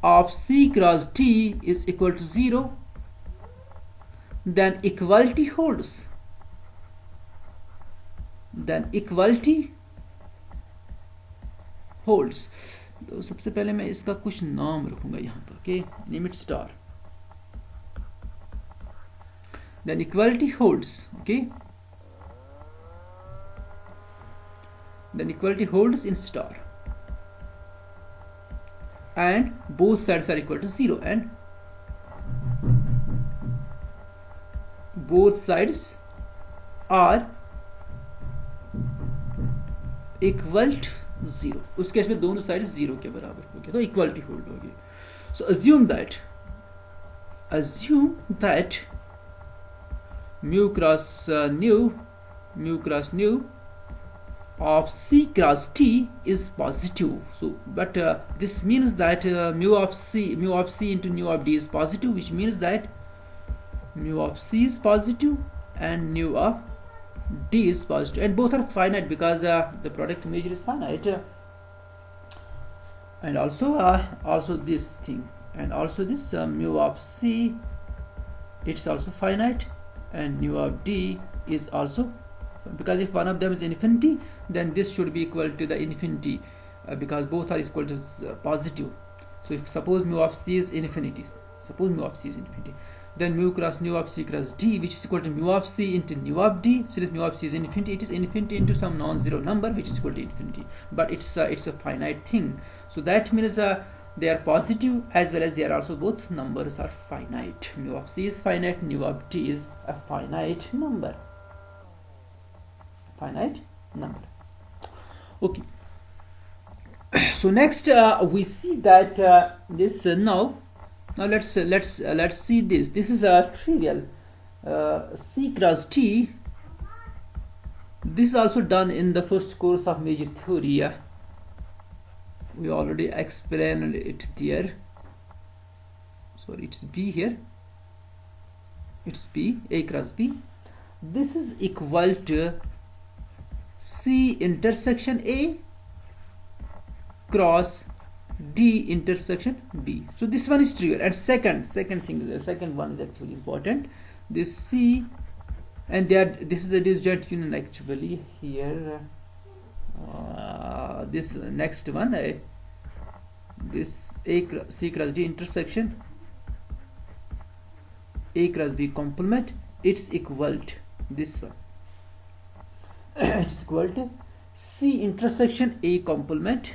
of C cross D is equal to 0, then equality holds. तो सबसे पहले मैं इसका कुछ नाम रखूंगा यहाँ पर, okay, limit star, then equality holds, okay, then equality holds in star and both sides are equal to 0 and both sides are equal to 0. उस केस में दोनों साइड 0 के बराबर हो गया तो इक्वालिटी होल्ड होगी. सो assume that mu cross nu of C cross T is positive. So but this means that mu of C into mu of D is positive, which means that mu of C is positive and mu of D is positive, and both are finite because the product measure is finite, and also this thing, and also this mu of C, it's also finite, and mu of D is also, because if one of them is infinity then this should be equal to the infinity because both are equal to positive. So if suppose mu of C is infinity, then mu cross nu of C cross D, which is equal to mu of C into nu of D. Since mu of C is infinity, it is infinity into some non-zero number which is equal to infinity, but it's a finite thing. So that means they are positive as well as they are also both numbers are finite. Mu of C is finite, mu of D is a finite number. Okay. So next we see that this now let's see this. This is a trivial C cross T. This is also done in the first course of major theory. We already explained it there. Sorry, it's B here. It's B, A cross B. This is equal to C intersection A cross D intersection B. So this one is trivial. And second thing, the second one is actually important. This C and this is the disjoint union actually here. This next one, this C cross D intersection A cross B complement, it's equal to this one. It's equal to C intersection A complement.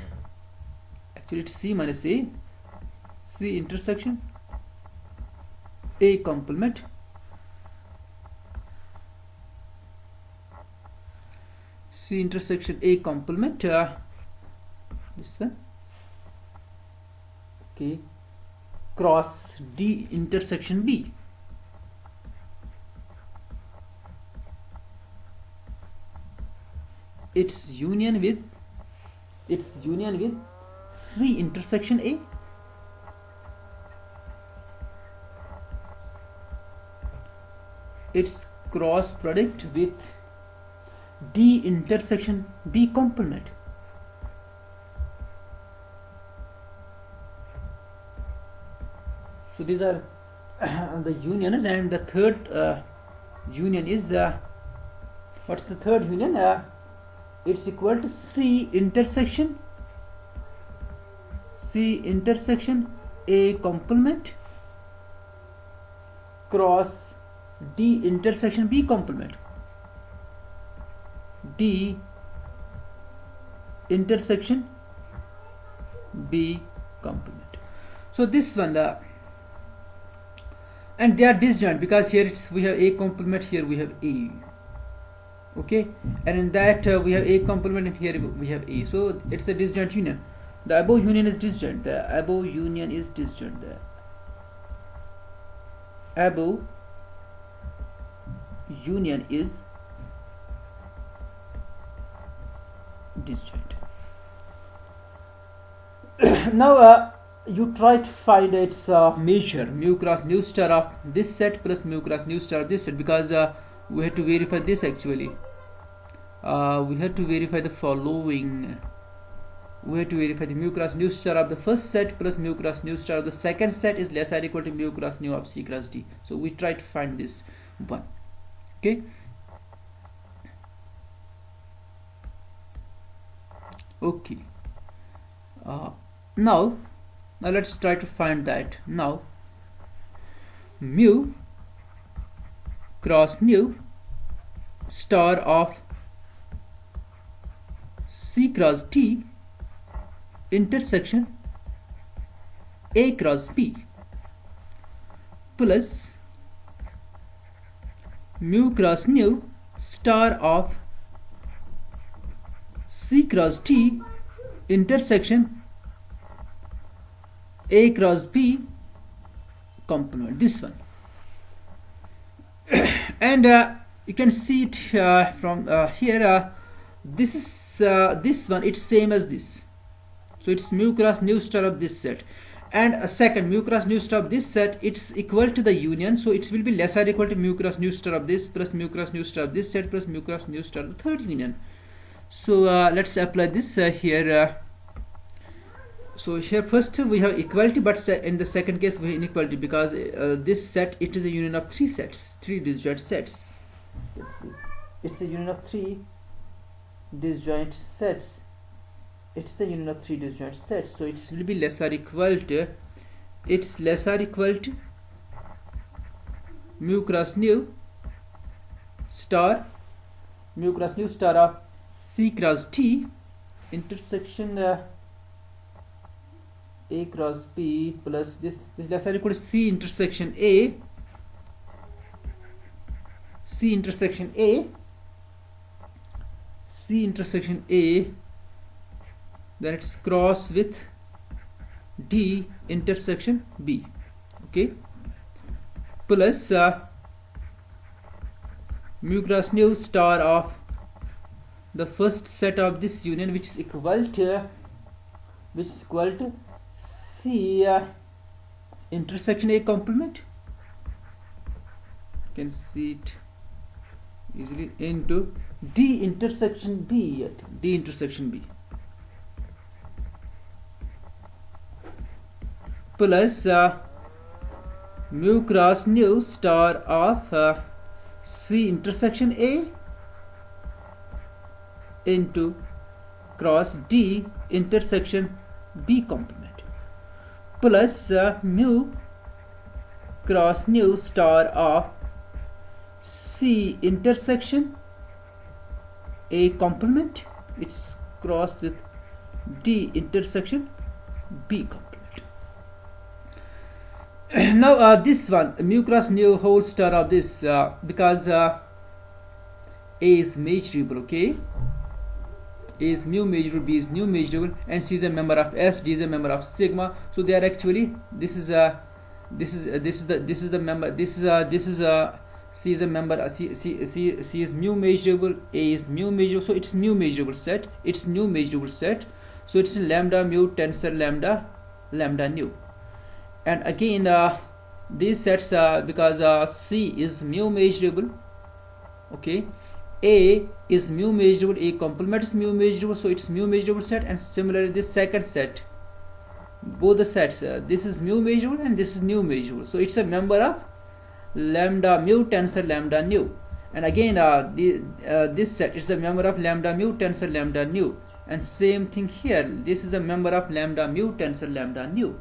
Actually it's C minus A. C intersection A complement C intersection A complement, this one, okay, cross D intersection B. Its union with C intersection A. Its cross product with D intersection B complement. So these are the unions, and the third union is what's the third union? It's equal to C intersection A complement cross D intersection B complement. D intersection B complement. So this one, and they are disjoint because here we have A complement, here we have A. Okay, and in that we have A complement, and here we have A. So it's a disjoint union. The above union is disjoint. The above union is disjoint. The above union is disjoint. Now you try to find its measure, mu cross nu star of this set plus mu cross nu star of this set, because we have to verify this actually. We have to verify the following. We have to verify the mu cross nu star of the first set plus mu cross nu star of the second set is less or equal to mu cross nu of C cross D. So we try to find this one. Okay. Okay. Now let's try to find that. Now mu cross nu star of C cross D intersection A cross B plus mu cross nu star of C cross D intersection A cross B complement, this one. And you can see it from here. This is this one, it's same as this. So it's mu cross nu star of this set, and a second mu cross nu star of this set, it's equal to the union, so it will be less or equal to mu cross nu star of this plus mu cross nu star of this set plus mu cross nu star of the third union. So let's apply this here. So here first we have equality, but in the second case we have inequality, because this set, it is a union of three sets, three disjoint sets. Let's see. It's a union of three disjoint sets. It's the union of three disjoint sets, so it will be less or equal to, it's less or equal to mu cross nu star of C cross T intersection A cross B plus this less or equal to C intersection A then it's cross with D intersection B, okay, plus mu cross nu star of the first set of this union, which is equal to C intersection A complement. You can see it easily, into D intersection B at D intersection B plus mu cross nu star of C intersection A into cross D intersection B complement plus mu cross nu star of C intersection A complement, it's crossed with D intersection B complement. Now this one mu cross nu whole star of this because A is measurable, okay, A is mu measurable, B is nu measurable, and C is a member of S, D is a member of sigma, so they are actually this is a member, C is a member, C is mu measurable, A is mu measurable, so it's mu measurable set, it's nu measurable set, so it's lambda mu tensor lambda nu. And again these sets because C is mu measurable, okay, A is mu measurable, A complement is mu measurable, so it's mu measurable set. And similarly this second set, both the sets this is mu measurable and this is nu measurable, so it's a member of lambda mu tensor lambda nu. And again this set is a member of lambda mu tensor lambda nu, and same thing here, this is a member of lambda mu tensor lambda nu.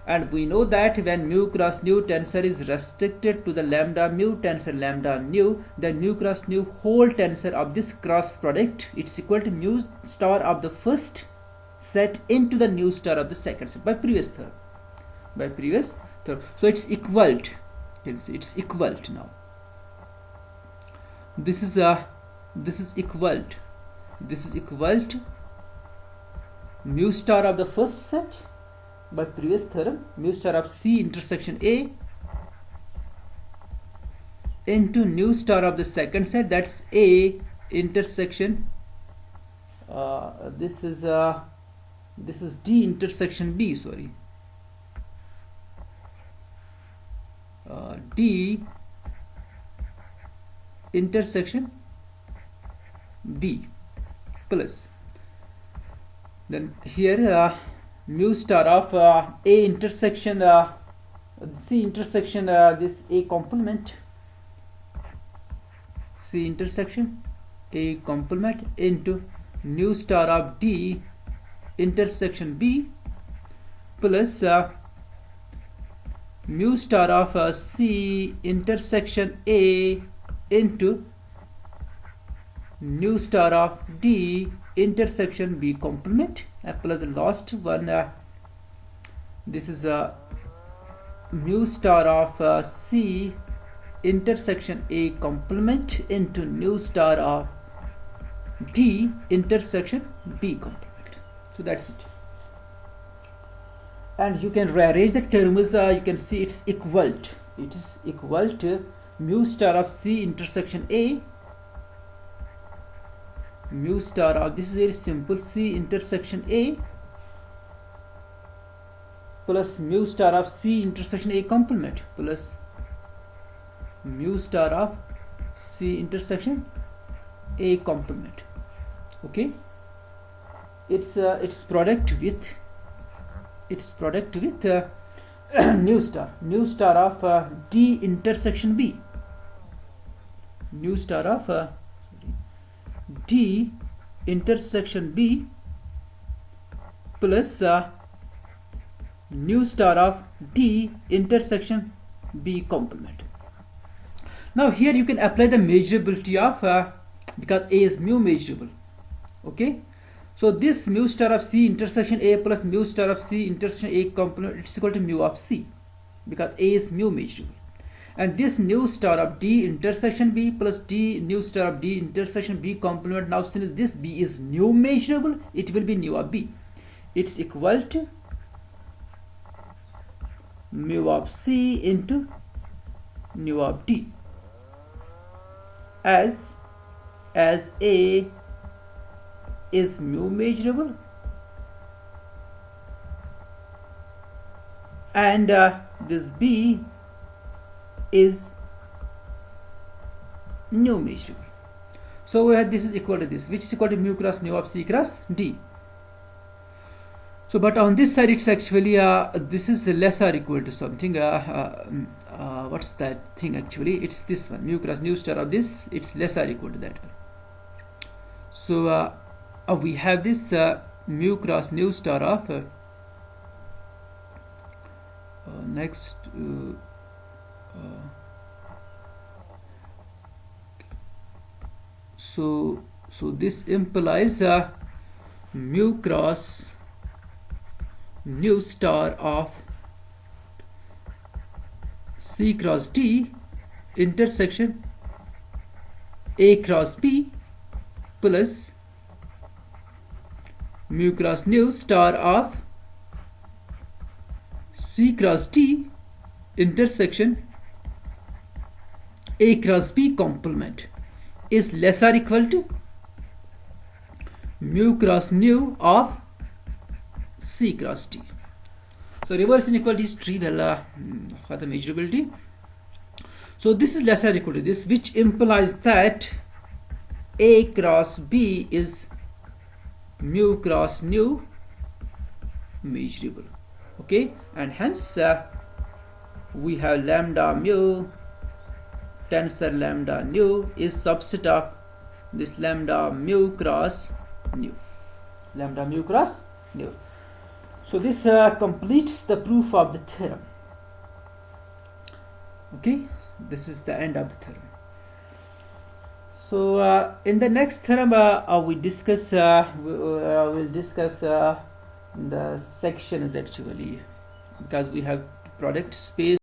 And we know that when mu cross nu tensor is restricted to the lambda mu tensor lambda nu, the mu cross nu whole tensor of this cross product, it's equal to mu star of the first set into the nu star of the second set by previous theorem. So it's equal to now. This is equal to mu star of the first set by previous theorem, mu star of C intersection A into nu star of the second set, that's A intersection this is D intersection B, sorry, D intersection B plus then here mu star of A intersection C intersection this A complement, C intersection A complement into nu star of D intersection B plus mu star of C intersection A into nu star of D intersection B complement plus the last one this is mu star of C intersection A complement into nu star of D intersection B complement. So that's it. And you can rearrange the terms, you can see it's equal to mu star of C intersection A, mu star of, this is very simple, C intersection A plus mu star of C intersection A complement plus mu star of C intersection A complement. Okay, it's product with nu star of D intersection B, nu star of D intersection B plus nu star of D intersection B complement. Now here you can apply the measurability of because A is mu measurable. Okay, so this mu star of C intersection A plus mu star of C intersection A complement, it's equal to mu of C because A is mu measurable. And this nu star of D intersection B plus D nu star of D intersection B complement, now since this B is nu measurable, it will be nu of B. It's equal to mu of C into nu of D. As A is mu measurable and this B is nu measurable. So we have this is equal to this, which is equal to mu cross nu of C cross D. So but on this side it's actually this is less or equal to something. What's that thing actually? It's this one, mu cross nu star of this. It's less or equal to that one. So we have this mu cross nu star of next. So this implies mu cross nu star of C cross D intersection A cross B plus mu cross nu star of C cross D intersection A cross B complement is less or equal to mu cross nu of C cross D. So reverse inequality is trivial for the measurability. So this is less or equal to this, which implies that A cross B is mu cross nu measurable. Okay, and hence we have lambda mu tensor lambda nu is subset of this lambda mu cross nu. Lambda mu cross nu. So this completes the proof of the theorem. Okay, this is the end of the theorem. So in the next theorem we'll discuss the sections actually, because we have product space.